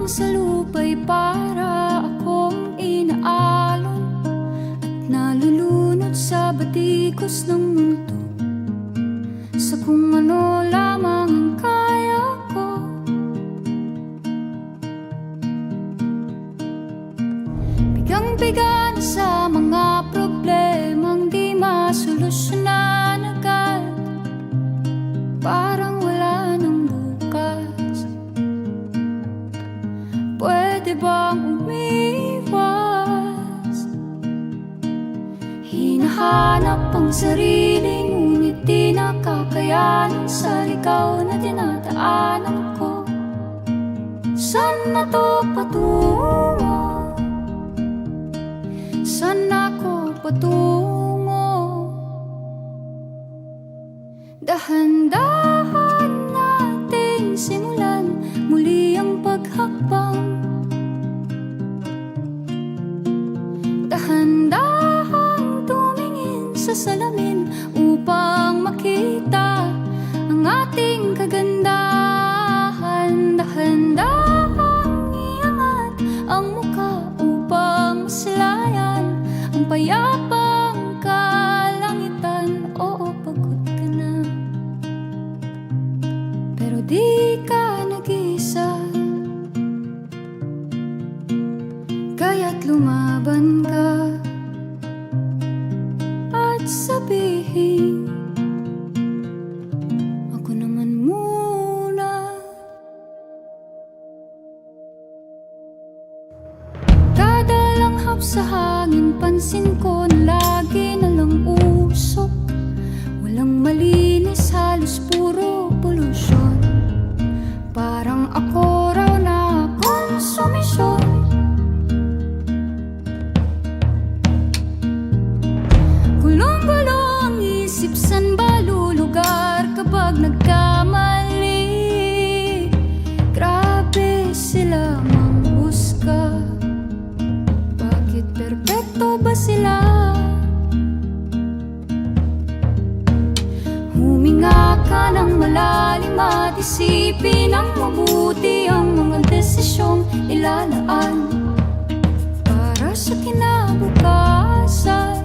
lamang sa lupa'y para akong inaalon at nalulunod sa batikos ng mundo, sa kung ano lamang ang kaya ko. Bigang-biga na sa mga problemang di masolusyonan agad, parang wala nang bukas. Pwede bang umiwas? Hinahanap ang sarili, ngunit di nakakayanan sa ligaw na dinadaanan ko. Saan na to patungo? Saan ako patungo? Dahan-dahan nating simulan muli ang paghakbang. Dahan-dahan tumingin sa salamin upang makita ang ating kagandahan. Dahan-dahan iangat ang mukha upang masilayan ang payapang kalangitan. Oo, pagod ka na, pero di ka nag-isa, kaya't lumaban ka at sabihin, ako naman muna. Kada langhap sa hangin, pansin ko na lagi nalang usok. Walang malinis, halos puro polusyon. Parang ako raw na konsumisyon. Gulong-gulo ang isip, san ba lulugar kapag nagkamali? Grabe sila manghusga, bakit perpekto ba sila? Huminga ka ng malalim at isipin ang mabuti ang mga desisyong ilalaan para sa kinabukasan.